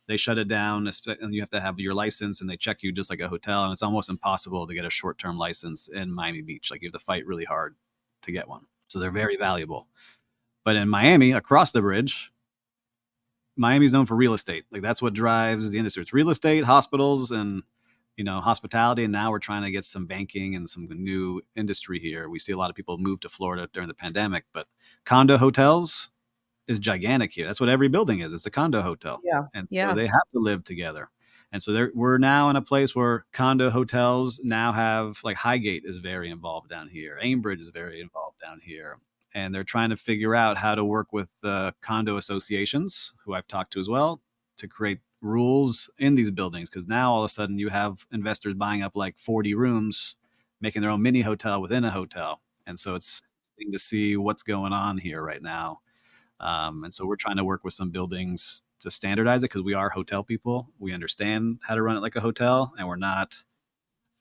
They shut it down, and you have to have your license, and they check you just like a hotel. And it's almost impossible to get a short-term license in Miami Beach. Like, you have to fight really hard to get one. So they're very valuable. But in Miami, across the bridge, Miami's known for real estate. Like, that's what drives the industry. It's real estate, hospitals, and hospitality. And now we're trying to get some banking and some new industry here. We see a lot of people move to Florida during the pandemic, but condo hotels is gigantic here. That's what every building is. It's a condo hotel. And so they have to live together. And so we're now in a place where condo hotels now have, like, Highgate is very involved down here. Aimbridge is very involved down here. And they're trying to figure out how to work with condo associations, who I've talked to as well, to create rules in these buildings. Because now all of a sudden you have investors buying up like 40 rooms, making their own mini hotel within a hotel. And so it's interesting to see what's going on here right now. And so we're trying to work with some buildings to standardize it, because we are hotel people. We understand how to run it like a hotel, and we're not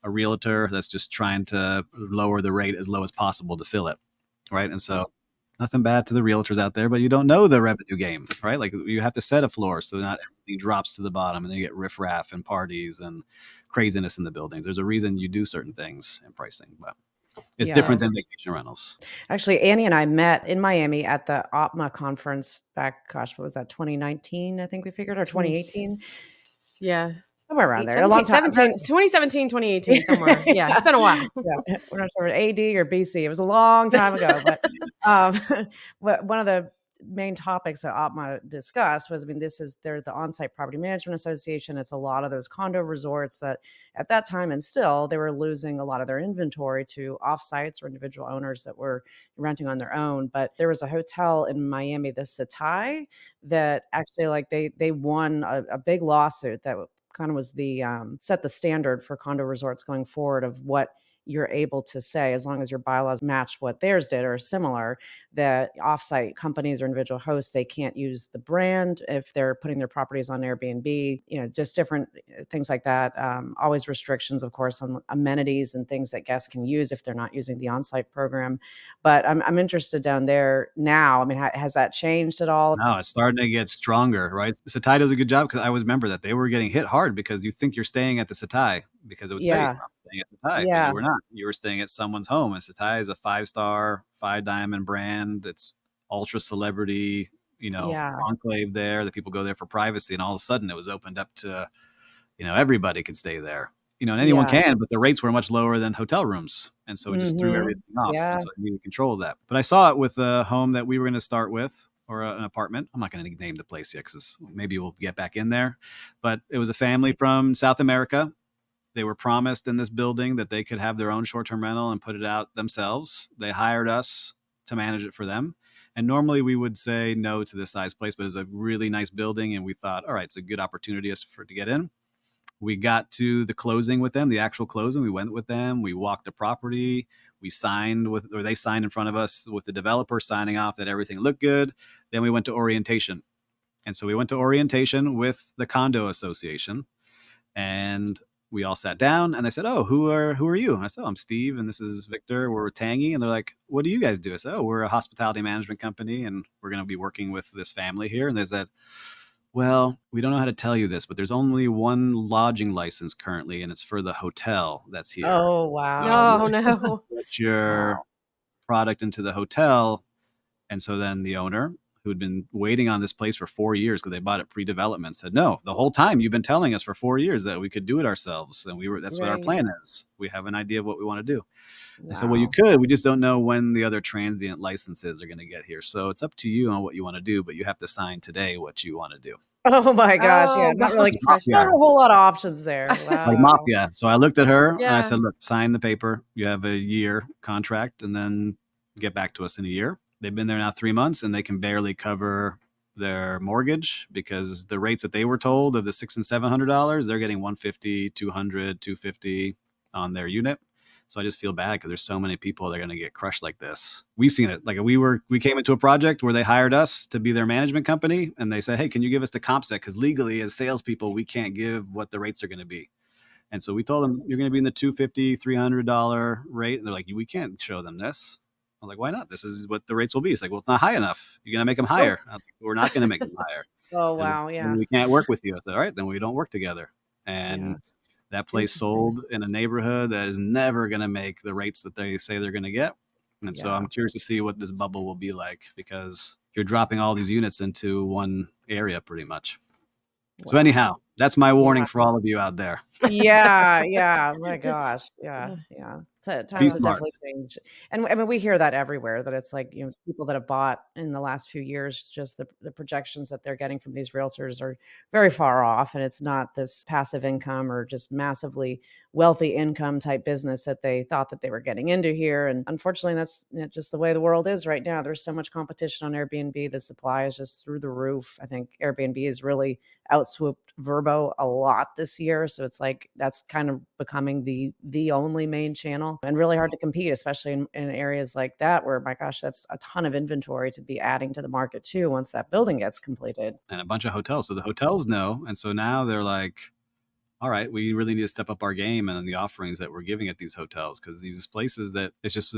a realtor that's just trying to lower the rate as low as possible to fill it. Right. And so nothing bad to the realtors out there, but you don't know the revenue game, right? Like, you have to set a floor so not everything drops to the bottom, and then you get riffraff and parties and craziness in the buildings. There's a reason you do certain things in pricing, but it's different than vacation rentals. Actually, Annie and I met in Miami at the OPMA conference back, what was that, 2019, I think we figured, or 2018? Yeah. Somewhere around there. 2017, 2018, somewhere. Yeah, it's been a while. Yeah, we're not sure AD or BC. It was a long time ago. But one of the main topics that OPMA discussed was, they're the On-Site Property Management Association. It's a lot of those condo resorts that at that time, and still, they were losing a lot of their inventory to offsites or individual owners that were renting on their own. But there was a hotel in Miami, the Setai, that actually, like, they won a big lawsuit that kind of was the set the standard for condo resorts going forward of what you're able to say, as long as your bylaws match what theirs did or similar, that offsite companies or individual hosts, they can't use the brand if they're putting their properties on Airbnb, just different things like that. Always restrictions, of course, on amenities and things that guests can use if they're not using the on-site program. But I'm interested down there now. I mean, has that changed at all? No, it's starting to get stronger, right? Satai does a good job, because I always remember that they were getting hit hard because you think you're staying at the Satai because it would say Yeah. I'm staying at Satai, but Yeah. you were not. You were staying at someone's home, and Satai is a 5-star, 5-diamond brand. It's ultra celebrity, Yeah. enclave there that people go there for privacy, and all of a sudden it was opened up to, everybody could stay there. And anyone Yeah. can, but the rates were much lower than hotel rooms. And so it just threw everything off. Yeah. And so I needed control of that. But I saw it with a home that we were going to start with, or an apartment. I'm not going to name the place yet because maybe we'll get back in there. But it was a family from South America. They were promised in this building that they could have their own short-term rental and put it out themselves. They hired us to manage it for them. And normally we would say no to this size place, but it's a really nice building. And we thought, all right, it's a good opportunity for to get in. We got to the closing with them, the actual closing. We went with them. We walked the property. They signed in front of us with the developer signing off that everything looked good. Then we went to orientation. And so we went to orientation with the condo association, and we all sat down, and they said, "Oh, who are you?" And I said, "Oh, I'm Steve, and this is Victor. We're Tangy." And they're like, "What do you guys do?" I said, "Oh, we're a hospitality management company, and we're going to be working with this family here." And they said, "Well, we don't know how to tell you this, but there's only one lodging license currently, and it's for the hotel that's here. Oh, So wow. Oh no. put your Wow. product into the hotel." And so then the owner, who had been waiting on this place for 4 years because they bought it pre-development, said, "No, the whole time you've been telling us for 4 years that we could do it ourselves, and that's what our Right. plan is. We have an idea of what we want to do." I said, "Well, you Wow. could. We just don't know when the other transient licenses are going to get here. So it's up to you on what you want to do, but you have to sign today what you want to do." Oh my gosh. Yeah. Oh Not really, gosh. not a whole lot of options there. Like Wow. mafia. So I looked at her and I Yeah. said, "Look, sign the paper. You have a year contract, and then get back to us in a year." They've been there now 3 months, and they can barely cover their mortgage because the rates that they were told of the $600 and $700, they're getting 150, 200, 250 on their unit. So I just feel bad because there's so many people that are going to get crushed like this. We've seen it. Like we came into a project where they hired us to be their management company, and they said, "Hey, can you give us the comp set? Because legally, as salespeople, we can't give what the rates are going to be." And so we told them, "You're going to be in the $250, $300 rate." And they're like, "We can't show them this." I was like, "Why not? This is what the rates will be." It's like, "Well, it's not high enough. You're going to make them higher." I'm like, "We're not going to make them higher." Oh, And wow. Yeah. we can't work with you. I said, "All right, then we don't work together." And Yeah. that place Interesting. sold in a neighborhood that is never going to make the rates that they say they're going to get. And so Yeah. I'm curious to see what this bubble will be like, because you're dropping all these units into one area pretty much. So Wow. anyhow, that's my warning Yeah. for all of you out there. Yeah. Yeah. My gosh. Yeah. Yeah. Be Times have smart. definitely changed. And I mean, we hear that everywhere, that it's like, people that have bought in the last few years, just the projections that they're getting from these realtors are very far off. And it's not this passive income or just massively wealthy income type business that they thought that they were getting into here. And unfortunately, that's just the way the world is right now. There's so much competition on Airbnb. The supply is just through the roof. I think Airbnb has really outswooped Verbo a lot this year. So it's like that's kind of becoming the only main channel, and really hard to compete, especially in areas like that where, my gosh, that's a ton of inventory to be adding to the market too once that building gets completed. And a bunch of hotels. So the hotels know. And so now they're like, all right, we really need to step up our game and the offerings that we're giving at these hotels, because these places that it's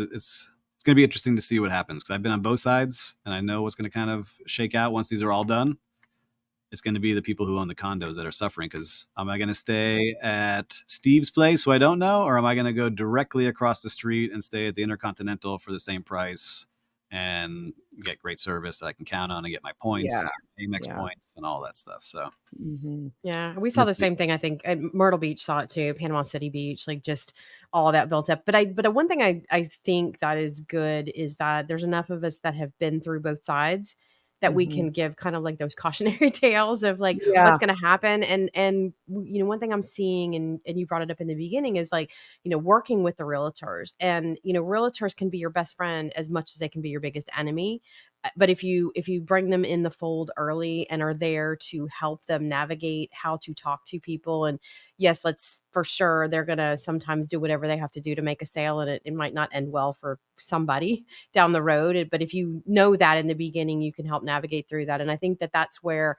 going to be interesting to see what happens, because I've been on both sides and I know what's going to kind of shake out once these are all done. It's going to be the people who own the condos that are suffering, because am I going to stay at Steve's place, who I don't know, or am I going to go directly across the street and stay at the Intercontinental for the same price and get great service that I can count on and get my points, Yeah. Amex Yeah. points, and all that stuff? So Yeah, we saw the same thing. I think Myrtle Beach saw it too, Panama City Beach, like just all that built up. But one thing I think that is good is that there's enough of us that have been through both sides that we Mhm. can give kind of like those cautionary tales of like Yeah. what's going to happen. And one thing I'm seeing, and you brought it up in the beginning, is like, working with the realtors, and realtors can be your best friend as much as they can be your biggest enemy. But if you bring them in the fold early and are there to help them navigate how to talk to people, and yes, let's for sure they're gonna sometimes do whatever they have to do to make a sale, and it might not end well for somebody down the road. But if you know that in the beginning, you can help navigate through that. And I think that that's where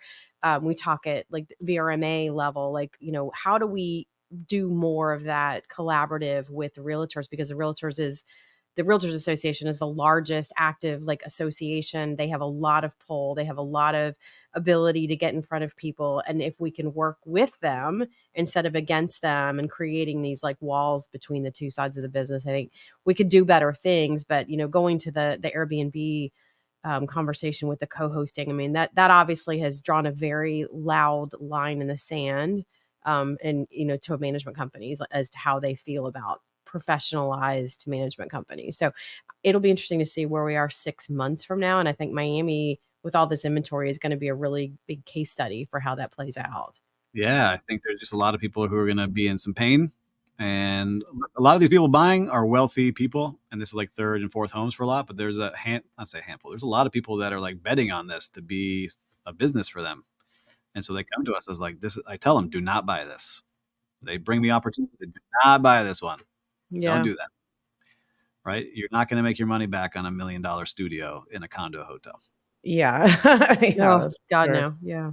we talk at like the VRMA level, like, how do we do more of that collaborative with realtors, because the Realtors Association is the largest active like association. They have a lot of pull. They have a lot of ability to get in front of people. And if we can work with them instead of against them and creating these like walls between the two sides of the business, I think we could do better things. But, going to the Airbnb conversation with the co-hosting, I mean, that obviously has drawn a very loud line in the sand, and, to management companies as to how they feel about professionalized management companies. So it'll be interesting to see where we are 6 months from now. And I think Miami, with all this inventory, is going to be a really big case study for how that plays out. Yeah, I think there's just a lot of people who are going to be in some pain. And a lot of these people buying are wealthy people. And this is like third and fourth homes for a lot. But there's a handful. There's a lot of people that are like betting on this to be a business for them. And so they come to us as like, this. I tell them, do not buy this. They bring me opportunity. Do not buy this one. Yeah. Don't do that. Right? You're not going to make your money back on $1 million studio in a condo hotel. Yeah. Oh, God, no. Yeah.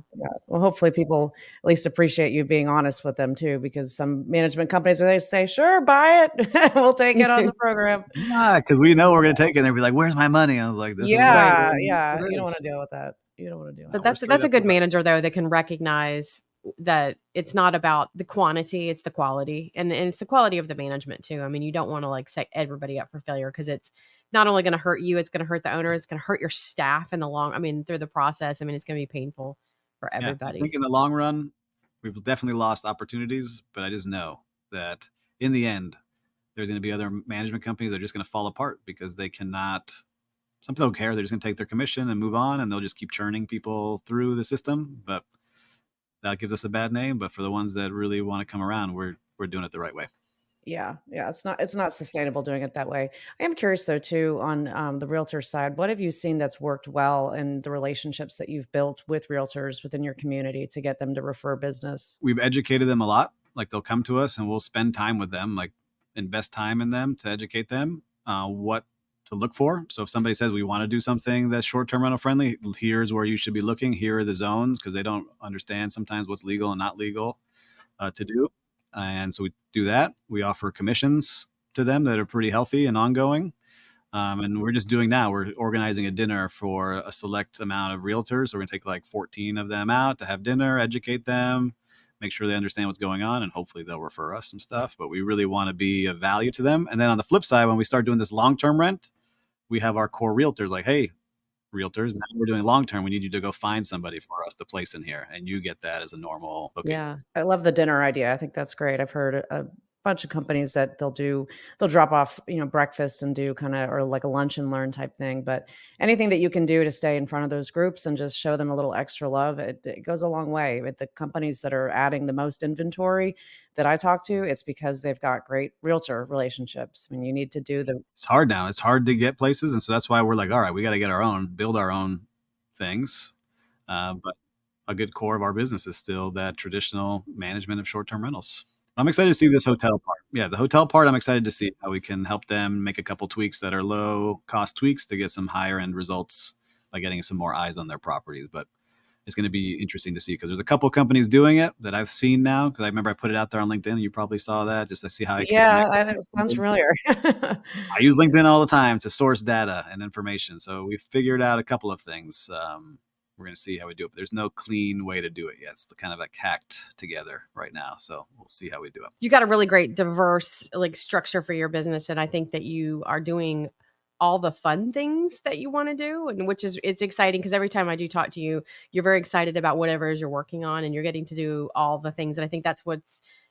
Well, hopefully people at least appreciate you being honest with them too, because some management companies, where they say, sure, buy it. We'll take it on the program. Yeah, because we know we're going to take it. And they'll be like, where's my money? I was like, this is You don't want to deal with that. You don't want to deal with But that. that's a good manager, though, that can recognize that it's not about the quantity, it's the quality. And it's the quality of the management too. I mean, you don't want to like set everybody up for failure, because it's not only going to hurt you, it's going to hurt the owner, it's going to hurt your staff through the process. I mean, it's going to be painful for everybody. I think in the long run, we've definitely lost opportunities, but I just know that in the end, there's going to be other management companies that are just going to fall apart because they cannot. Some people don't care. They're just going to take their commission and move on, and they'll just keep churning people through the system. But that gives us a bad name. But for the ones that really want to come around, we're doing it the right way. Yeah. It's not sustainable doing it that way. I am curious though too on the realtor side. What have you seen that's worked well in the relationships that you've built with realtors within your community to get them to refer business? We've educated them a lot. Like they'll come to us and we'll spend time with them, like invest time in them to educate them what to look for. So if somebody says we want to do something that's short-term rental friendly, here's where you should be looking. Here are the zones, because they don't understand sometimes what's legal and not legal to do. And so we do that. We offer commissions to them that are pretty healthy and ongoing. And we're organizing a dinner for a select amount of realtors. So we're going to take like 14 of them out to have dinner, educate them, make sure they understand what's going on, and hopefully they'll refer us some stuff. But we really want to be of value to them. And then on the flip side, when we start doing this long-term rent, we have our core realtors like, hey, realtors, now we're doing long-term. We need you to go find somebody for us to place in here. And you get that as a normal booking. Yeah. I love the dinner idea. I think that's great. I've heard a bunch of companies that they'll drop off, breakfast and do or like a lunch and learn type thing. But anything that you can do to stay in front of those groups and just show them a little extra love, it goes a long way. With the companies that are adding the most inventory that I talk to, it's because they've got great realtor relationships. I mean, you need to do it's hard now. It's hard to get places. And so that's why we're like, all right, we got to get build our own things. But a good core of our business is still that traditional management of short-term rentals. I'm excited to see this hotel part. Yeah, the hotel part, I'm excited to see how we can help them make a couple tweaks that are low cost tweaks to get some higher end results by getting some more eyes on their properties. But it's going to be interesting to see, because there's a couple companies doing it that I've seen now, because I remember I put it out there on LinkedIn. You probably saw that just to see how I can I think it sounds familiar. I use LinkedIn all the time to source data and information. So we've figured out a couple of things. We're going to see how we do it. But there's no clean way to do it yet. It's kind of like hacked together right now. So we'll see how we do it. You got a really great diverse structure for your business. And I think that you are doing all the fun things that you want to do, and it's exciting, because every time I do talk to you, you're very excited about whatever it is you're working on, and you're getting to do all the things. And I think that's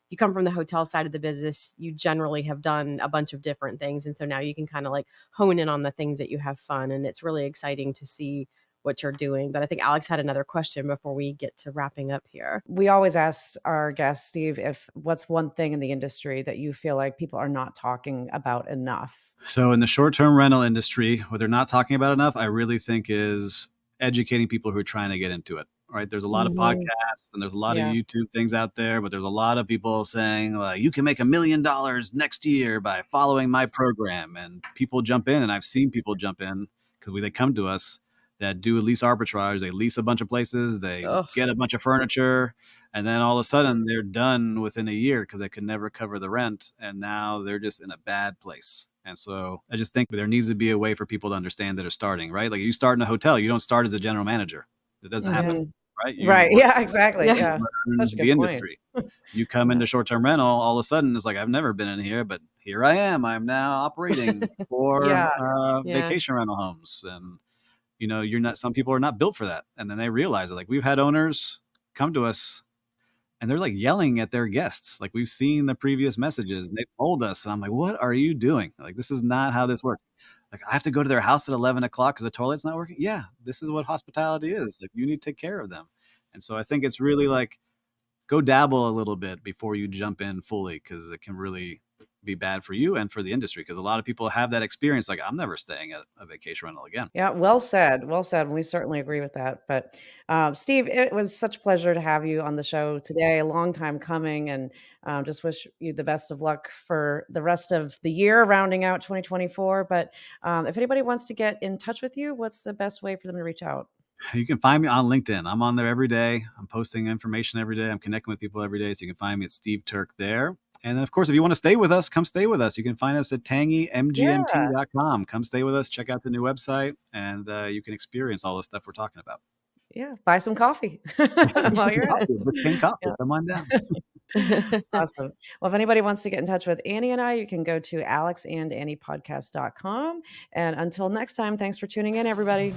you come from the hotel side of the business, you generally have done a bunch of different things. And so now you can kind of like hone in on the things that you have fun. And it's really exciting to see what you're doing. But I think Alex had another question before we get to wrapping up here. We always ask our guest, Steve, if what's one thing in the industry that you feel like people are not talking about enough? So in the short-term rental industry, what they're not talking about enough, I really think, is educating people who are trying to get into it. Right? There's a lot of podcasts and there's a lot of YouTube things out there, but there's a lot of people saying, you can make $1 million next year by following my program. And people jump in, and I've seen people jump in because they come to us that do lease arbitrage. They lease a bunch of places, they get a bunch of furniture, and then all of a sudden they're done within a year because they could never cover the rent. And now they're just in a bad place. And so I just think there needs to be a way for people to understand that are starting, right? Like you start in a hotel, you don't start as a general manager. It doesn't happen. Right. Yeah, exactly. Yeah. Such a good industry. You come into short-term rental, all of a sudden it's like, I've never been in here, but here I am. I'm now operating for vacation rental homes. And, some people are not built for that. And then they realize it. Like we've had owners come to us and they're like yelling at their guests. Like we've seen the previous messages and they told us, and I'm like, what are you doing? Like, this is not how this works. Like I have to go to their house at 11 o'clock because the toilet's not working. Yeah, this is what hospitality is. Like you need to take care of them. And so I think it's really like, go dabble a little bit before you jump in fully, because it can really be bad for you and for the industry. Because a lot of people have that experience. Like I'm never staying at a vacation rental again. Yeah. Well said. Well said. We certainly agree with that. But Steve, it was such a pleasure to have you on the show today. A long time coming, and just wish you the best of luck for the rest of the year, rounding out 2024. But if anybody wants to get in touch with you, what's the best way for them to reach out? You can find me on LinkedIn. I'm on there every day. I'm posting information every day. I'm connecting with people every day. So you can find me at Steve Turk there. And then, of course, if you want to stay with us, come stay with us. You can find us at tangymgmt.com. Come stay with us. Check out the new website, and you can experience all the stuff we're talking about. Yeah. Buy some coffee while you're at it. With coffee. Come on down. Awesome. Well, if anybody wants to get in touch with Annie and I, you can go to alexandanniepodcast.com. And until next time, thanks for tuning in, everybody.